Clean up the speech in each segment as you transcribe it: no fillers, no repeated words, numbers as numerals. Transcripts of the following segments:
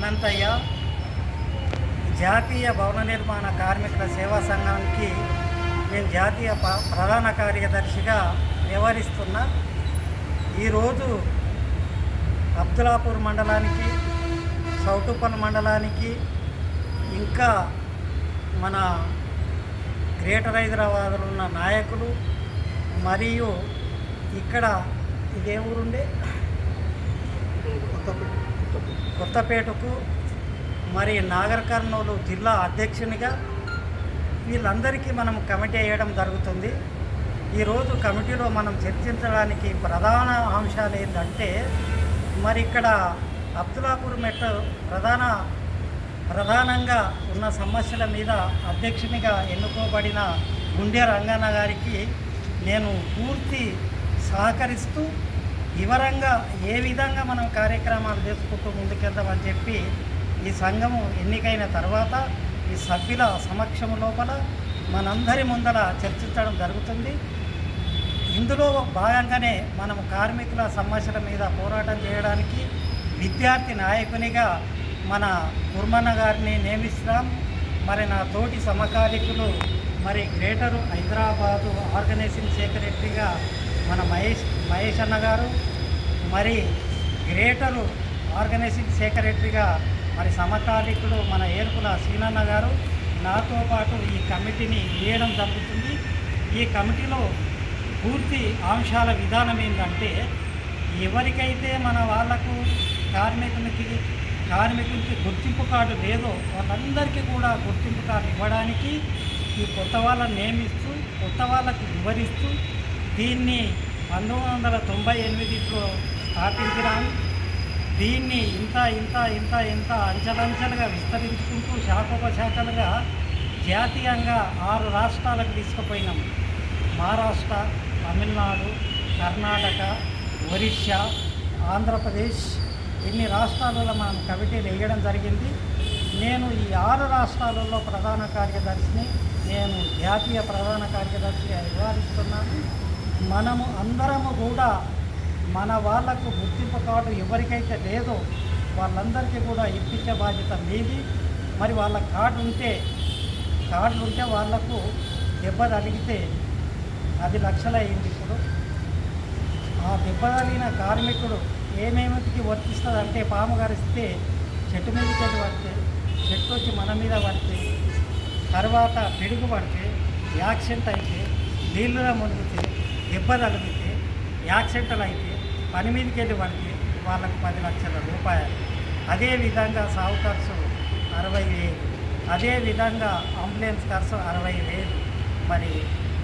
అనంతయ్య, జాతీయ భవన నిర్మాణ కార్మికుల సేవా సంఘానికి నేను జాతీయ ప్రధాన కార్యదర్శిగా వ్యవహరిస్తున్నా. ఈరోజు అబ్దులాపూర్ మండలానికి, సౌటుప్పల్ మండలానికి, ఇంకా మన గ్రేటర్ హైదరాబాద్లో ఉన్న నాయకులు మరియు ఇక్కడ ఇదే ఊరుండే కొత్తపేటకు మరి నాగర్ కర్నూలు జిల్లా అధ్యక్షునిగా వీళ్ళందరికీ మనం కమిటీ వేయడం జరుగుతుంది. ఈరోజు కమిటీలో మనం చర్చించడానికి ప్రధాన అంశాలు ఏంటంటే, మరి ఇక్కడ అబ్దులాపూర్ మెట్ట ప్రధానంగా ఉన్న సమస్యల మీద అధ్యక్షునిగా ఎన్నుకోబడిన గుండె రంగన్న గారికి నేను పూర్తి సహకరిస్తూ వివరంగా ఏ విధంగా మనం కార్యక్రమాలు చేసుకుంటూ ముందుకెళ్దామని చెప్పి ఈ సంఘము ఎన్నికైన తర్వాత ఈ సభ్యుల సమక్షం లోపల మనందరి ముందర చర్చించడం జరుగుతుంది. ఇందులో భాగంగానే మనం కార్మికుల సమస్యల మీద పోరాటం చేయడానికి విద్యార్థి నాయకునిగా మన కుర్మన్న గారిని నియమిస్తున్నాం. మరి నా తోటి సమకాలికులు మరి గ్రేటర్ హైదరాబాదు ఆర్గనైజింగ్ సెక్రటరీగా మన మహేష్ అన్న గారు, మరి గ్రేటరు ఆర్గనైజింగ్ సెక్రటరీగా మరి సమకాలికుడు మన ఏర్పుల సీనన్న గారు నాతో పాటు ఈ కమిటీని వేయడం జరుగుతుంది. ఈ కమిటీలో పూర్తి అంశాల విధానం ఏంటంటే, ఎవరికైతే మన వాళ్లకు కార్మికునికి గుర్తింపు కార్డు లేదో వాళ్ళందరికీ కూడా గుర్తింపు కార్డు ఇవ్వడానికి ఈ కొత్త వాళ్ళని నియమిస్తూ కొత్త వాళ్ళకు వివరిస్తూ దీన్ని 1998లో స్థాపించినాము. దీన్ని ఇంత అంచెలంచెలుగా విస్తరించుకుంటూ శాఖోపశాఖలుగా జాతీయంగా 6 రాష్ట్రాలకు తీసుకుపోయినాం. మహారాష్ట్ర, తమిళనాడు, కర్ణాటక, ఒరిస్సా, ఆంధ్రప్రదేశ్, ఇన్ని రాష్ట్రాలలో మనం కమిటీలు వేయడం జరిగింది. నేను ఈ 6 రాష్ట్రాలలో ప్రధాన కార్యదర్శిని, నేను జాతీయ ప్రధాన కార్యదర్శిగా వ్యవహరిస్తున్నాను. మనము అందరము కూడా మన వాళ్లకు గుర్తింపు కార్డు ఎవరికైతే లేదో వాళ్ళందరికీ కూడా ఇప్పించే బాధ్యత మీది. మరి వాళ్ళ కార్డులు ఉంటే వాళ్లకు దెబ్బ తగిలితే 10 లక్షలు అయింది. ఇప్పుడు ఆ దెబ్బ తగిలిన కార్మికుడు ఏమేమిటికి వర్తిస్తుందంటే, పాము గరిస్తే చెట్టు మీదకి వెళ్ళి పడితే, చెట్టు వచ్చి మన మీద పడితే, తర్వాత పిడుగు పడితే, యాక్సిడెంట్ అయితే, నీళ్ళలో మునిగితే, దెబ్బ తగిలితే, యాక్సిడెంట్లు అయితే, పని మీదకి వెళ్ళి పడితే వాళ్ళకు 10 లక్షల రూపాయలు. అదేవిధంగా సాగు ఖర్చు 60,000, అదేవిధంగా అంబులెన్స్ ఖర్చు 60,000. మరి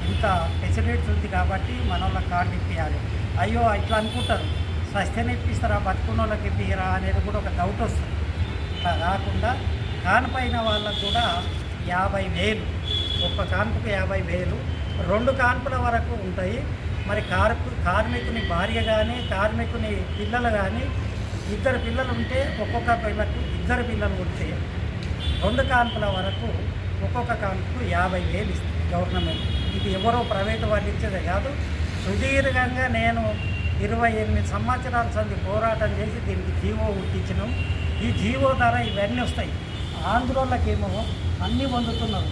ఇంత ఫెసిలిటీస్ ఉంది కాబట్టి మన వాళ్ళకి కార్డు ఇప్పించాలి. అయ్యో ఇట్లా అనుకుంటారు, స్వస్థని ఇప్పిస్తారా, బతుకున్న వాళ్ళకి ఇప్పిరా అనేది కూడా ఒక డౌట్ వస్తుంది. ఇట్లా కాకుండా కాన్పైన వాళ్ళకు కూడా 50,000, ఒక్క కాన్పుకు 50,000, 2 కాన్పుల వరకు ఉంటాయి. మరి కార్మికుని భార్య కానీ కార్మికుని పిల్లలు కానీ 2 పిల్లలు ఉంటే ఒక్కొక్క పిల్లకు 2 పిల్లలు ఉంటే 2 కాన్పుల వరకు ఒక్కొక్క కాన్పుకు 50,000 ఇస్తుంది గవర్నమెంట్. ఇది ఎవరో ప్రైవేటు వాళ్ళు ఇచ్చేదే కాదు. సుదీర్ఘంగా నేను 28 సంవత్సరాల సంది పోరాటం చేసి దీనికి జీవో ఉట్టించినాం. ఈ జీవో ద్వారా ఇవన్నీ వస్తాయి. ఆంధ్రోళ్ళకేమో అన్నీ పొందుతున్నారు,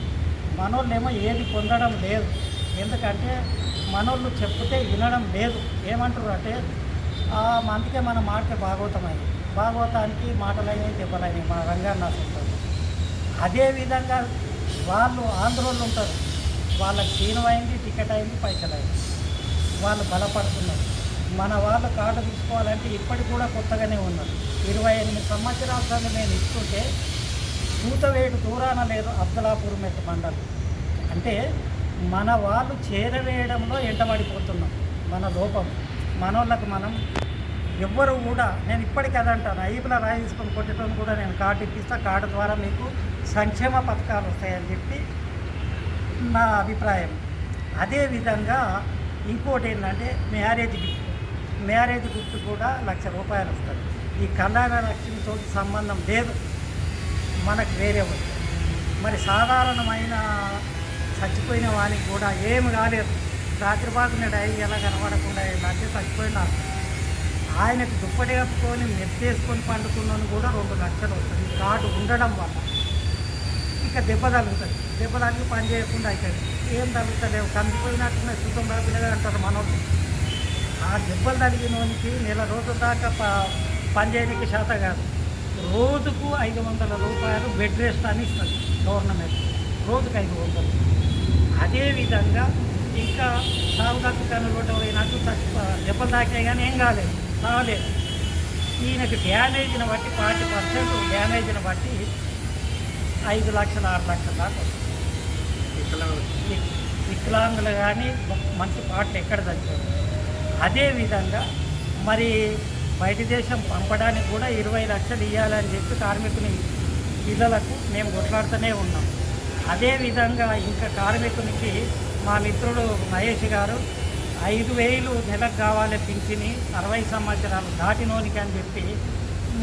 మనోళ్ళేమో ఏది పొందడం లేదు. ఎందుకంటే మనోళ్ళు చెప్తే వినడం లేదు. ఏమంటారు అంటే, అందుకే మనం మాటే భాగవతానికి మాటలైనవి దెబ్బలైనవి మా రంగాన్న ఉంటారు. అదేవిధంగా వాళ్ళు ఆంధ్రోళ్ళు ఉంటారు, వాళ్ళకి సీనం అయింది, టికెట్ అయింది, పైసలు అయింది, వాళ్ళు బలపడుతున్నారు. మన వాళ్ళు కార్డు తీసుకోవాలంటే ఇప్పటికి కూడా కొత్తగానే ఉన్నారు. 28 సంవత్సరాల సార్లు నేను ఇస్తుంటే కూతవేటు దూరాన లేదు అబ్దులాపూర్ మెట్ట మండలం. అంటే మన వాళ్ళు చేరవేయడంలో ఎంటబడిపోతున్నాం. మన లోపం మనోళ్ళకు మనం ఎవ్వరు కూడా, నేను ఇప్పటికీ అదంటాను, ఐపులా రాయి తీసుకొని కొట్టడం కూడా నేను కార్డు ఇప్పిస్తా, కార్డు ద్వారా మీకు సంక్షేమ పథకాలు వస్తాయని చెప్పి నా అభిప్రాయం. అదేవిధంగా ఇంకోటి ఏంటంటే మ్యారేజ్ గిఫ్ట్ కూడా 1,00,000 రూపాయలు వస్తుంది. ఈ కళ్యాణ లక్ష్మితో సంబంధం లేదు, మనకు వేరే వస్తుంది. మరి సాధారణమైన చచ్చిపోయిన వానికి కూడా ఏమి కాలేదు, రాత్రి బాగున్నాడు అయ్యి ఎలా కనబడకుండా ఏంటంటే చచ్చిపోయిన ఆయనకు దుప్పటి కప్పుకొని మెత్తేసుకొని పండుకున్నాను కూడా 2 లక్షలు వస్తుంది ఈ కార్డు ఉండడం వల్ల. ఇక దెబ్బ తగులుతుంది, దెబ్బ తగిలి పని చేయకుండా అవుతుంది. ఏం తగులుతలేవు, కందిపోయినట్టున్నాయి సుతం రాపిల్లగా అంటారు మనోళ్ళు. ఆ దెబ్బలు తగిలినోనికి నెల రోజుల దాకా పని చేయడానికి శాత కాదు. రోజుకు 500 రూపాయలు బెడ్ రెస్ట్ అని ఇస్తుంది గవర్నమెంట్, రోజుకు 500. అదేవిధంగా ఇంకా సాగుదాకు కనుగొట్ట పోయినట్టు దెబ్బలు తాకాయి కానీ ఏం కాలేదు, చావలేదు. ఈయనకు డ్యామేజ్ని బట్టి 40% డ్యామేజ్ని బట్టి 5 లక్షలు 6 లక్షల దాకా వస్తుంది. వికలాంగులు కానీ మంచి పాటలు ఎక్కడ తగ్గారు. అదేవిధంగా మరి బయట దేశం పంపడానికి కూడా 20 లక్షలు ఇవ్వాలని చెప్పి కార్మికుని పిల్లలకు మేము కొట్లాడుతూనే ఉన్నాం. అదేవిధంగా ఇంకా కార్మికునికి మా మిత్రుడు మహేష్ గారు 5,000 నెలకు కావాలి పింఛని 60 సంవత్సరాలు దాటినోనికి అని చెప్పి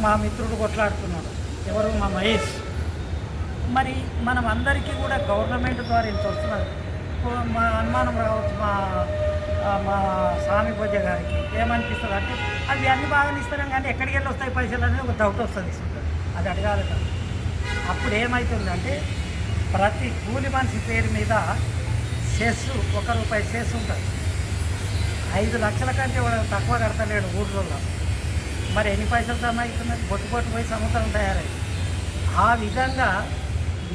మా మిత్రుడు కొట్లాడుతున్నాడు. ఎవరు? మా మహేష్. మరి మనం అందరికీ కూడా గవర్నమెంట్ ద్వారా ఇంత వస్తున్నది. మా అనుమానం రావచ్చు మా స్వామి పూజ గారికి ఏమనిపిస్తుంది అంటే అవి అన్నీ బాగానే ఇస్తున్నాం కానీ ఎక్కడికి వెళ్ళి వస్తాయి పైసలు అనేది ఒక డౌట్ వస్తుంది. అది అడగాలి. అప్పుడు ఏమవుతుందంటే ప్రతి కూలి మనిషి పేరు మీద సెస్ ₹1 సెస్ ఉంటుంది. 5 లక్షల కంటే తక్కువ కడతలేడు ఊళ్ళో. మరి ఎన్ని పైసలు అవుతున్నది? బొట్టు పోయి సముద్రం తయారైంది. ఆ విధంగా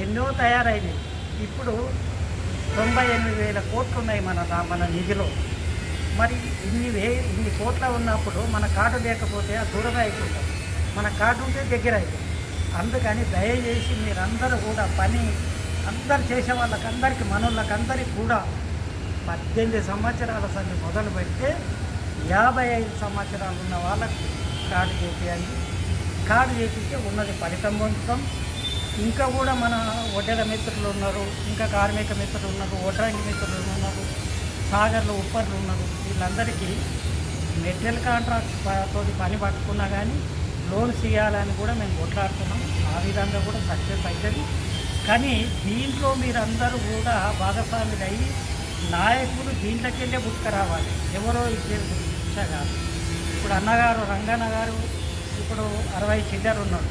ఎన్నో తయారైనవి. ఇప్పుడు 98,000 కోట్లు ఉన్నాయి మన నిధిలో. మరి ఇన్ని కోట్ల ఉన్నప్పుడు మన కార్డు లేకపోతే ఆ దూరం అయిపోతాం, మన కార్డు ఉంటే దగ్గర అవుతుంది. అందుకని దయచేసి మీరందరూ కూడా పని అందరు చేసే వాళ్ళకందరికీ మనోళ్ళకందరికీ కూడా 18 సంవత్సరాల సంది మొదలు పెడితే 55 సంవత్సరాలు ఉన్న వాళ్ళకు కార్డు చేసేయండి. కార్డు చేపిస్తే ఉన్నది ఫలితం పొందుతాం. ఇంకా కూడా మన ఒడ్డెల మిత్రులు ఉన్నారు, ఇంకా కార్మిక మిత్రులు ఉన్నారు, ఒడ్రంగి మిత్రులు ఉన్నారు, సాగర్లు ఉప్పర్లు ఉన్నారు. వీళ్ళందరికీ మెటీరియల్ కాంట్రాక్ట్ తోటి పని పట్టుకున్నా కానీ లోన్స్ ఇవ్వాలని కూడా మేము కొట్లాడుతున్నాం. ఆ విధంగా కూడా సక్సెస్ అవుతుంది. కానీ దీంట్లో మీరందరూ కూడా భాగస్వాములు అయ్యి నాయకులు దీంట్లోకెళ్ళే రావాలి. ఎవరో ఇద్దరు కాదు. ఇప్పుడు అన్నగారు రంగన్న గారు ఇప్పుడు 60 చిల్లర ఉన్నాడు.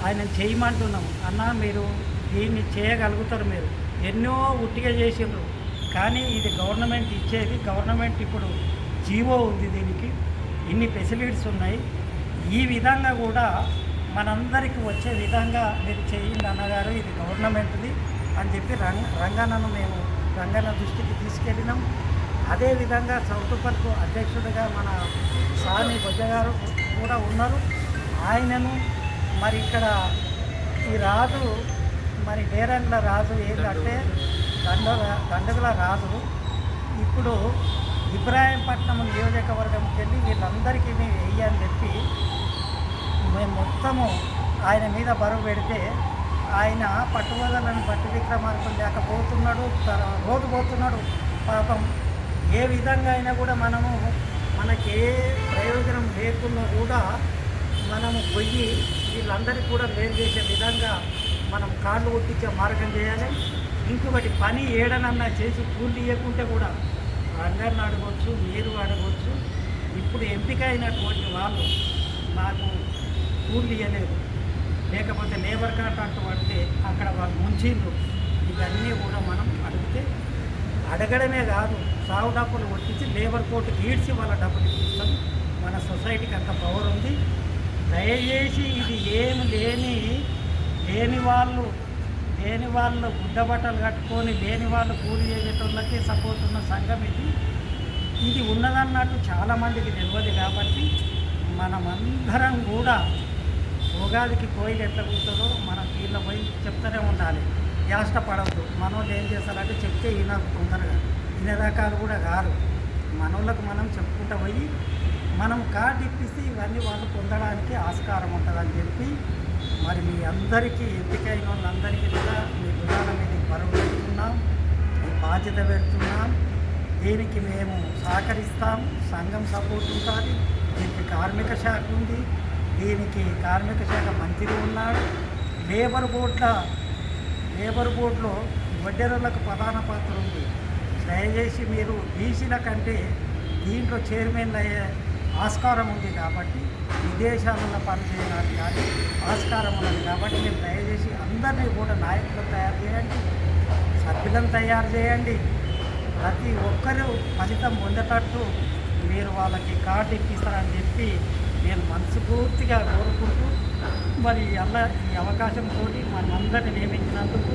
ఆయన చేయమంటున్నాము. అన్న మీరు దీన్ని చేయగలుగుతారు, మీరు ఎన్నో ఉట్టిగా చేసిండ్రు. కానీ ఇది గవర్నమెంట్ ఇచ్చేది. గవర్నమెంట్ ఇప్పుడు జీవో ఉంది, దీనికి ఇన్ని ఫెసిలిటీస్ ఉన్నాయి. ఈ విధంగా కూడా మనందరికీ వచ్చే విధంగా మీరు చేయండి అన్నగారు, ఇది గవర్నమెంట్ది అని చెప్పి రంగన్నను మేము రంగన్న దృష్టికి తీసుకెళ్ళినాం. అదేవిధంగా చౌటుపల్లికు అధ్యక్షుడిగా మన స్వామి బొజ్జ గారు కూడా ఉన్నారు. ఆయనను మరి ఇక్కడ ఈ రాజు మరి డేరండ్ల రాజు ఏంటంటే దండగుల రాజు ఇప్పుడు ఇబ్రాహీంపట్నం నియోజకవర్గంకి వెళ్ళి వీళ్ళందరికీ మేము వెయ్యని చెప్పి మేము మొత్తము ఆయన మీద బరువు పెడితే ఆయన పట్టుబదలను పట్టు విక్రమార్కులు లేకపోతున్నాడు, రోజు పోతున్నాడు పాపం. ఏ విధంగా అయినా కూడా మనకి ఏ ప్రయోజనం లేకున్నా కూడా మనము పోయి వీళ్ళందరికీ కూడా మేలు చేసే విధంగా మనం కార్లు కొట్టించే మార్గం చేయాలి. ఇంకొకటి పని ఏడనన్నా చేసి కూలి ఇవ్వకుంటే కూడా రంగాన్ని అడగవచ్చు, మీరు అడగవచ్చు. ఇప్పుడు ఎంపిక అయినటువంటి వాళ్ళు నాకు కూలి ఇవ్వలేదు, లేకపోతే లేబర్ కాంట్రాక్ట్ పడితే అక్కడ వాళ్ళు ముంచిండ్రు. ఇవన్నీ కూడా మనం అడిగితే అడగడమే కాదు, సాగు డబ్బులు కొట్టించి లేబర్ కోర్టుకి ఈడ్చి వాళ్ళ డబ్బులు ఇప్పిస్తాం. మన సొసైటీకి అంత పవర్ ఉంది. దయచేసి ఇది ఏమి లేని వాళ్ళు గుడ్డబట్టలు కట్టుకొని లేని వాళ్ళు కూలి చేసేటోళ్ళకి సపోర్ట్ ఉన్న సంఘం ఇది ఉన్నదన్నట్టు చాలామందికి తెలియదు. కాబట్టి మనమందరం కూడా ఉగాదికి కోయిలు ఎట్లా కూర్చోదో మన వీళ్ళ పోయి చెప్తూనే ఉండాలి. యాష్టపడద్దు. మనోళ్ళు ఏం చేస్తారంటే చెప్తే ఈయనకు తొందరగా ఇన్ని రకాలు కూడా కాదు. మనోళ్ళకు మనం చెప్పుకుంటూ పోయి మనం కార్డు ఇప్పిస్తే ఇవన్నీ వాళ్ళు పొందడానికి ఆస్కారం ఉంటుందని చెప్పి మరి మీ అందరికీ ఎంపికైన వాళ్ళందరికీ కూడా మీ భుజాల మీద బరువు పెడుతున్నాం, ఈ బాధ్యత పెడుతున్నాం. దీనికి మేము సహకరిస్తాం. సంఘం సపోర్ట్ ఉంటుంది. దీనికి కార్మిక శాఖ ఉంది, దీనికి కార్మిక శాఖ మంత్రి ఉన్నాడు. లేబర్ బోర్డులో వడ్డెరలకు ప్రధాన పాత్ర ఉంది. దయచేసి మీరు బీసీల కంటే దీంట్లో చైర్మన్లు అయ్యే ఆస్కారం ఉంది కాబట్టి విదేశాలలో పనిచేయడానికి కానీ ఆస్కారం ఉన్నది కాబట్టి మీరు దయచేసి అందరినీ కూడా నాయకులను తయారు చేయండి, సభ్యులను తయారు చేయండి. ప్రతి ఒక్కరూ ఫలితం పొందేటట్టు మీరు వాళ్ళకి కార్డు ఇప్పిస్తారని చెప్పి నేను మనస్ఫూర్తిగా కోరుకుంటూ మరి ఈ అవకాశంతో మనందరినీ నియమించినందుకు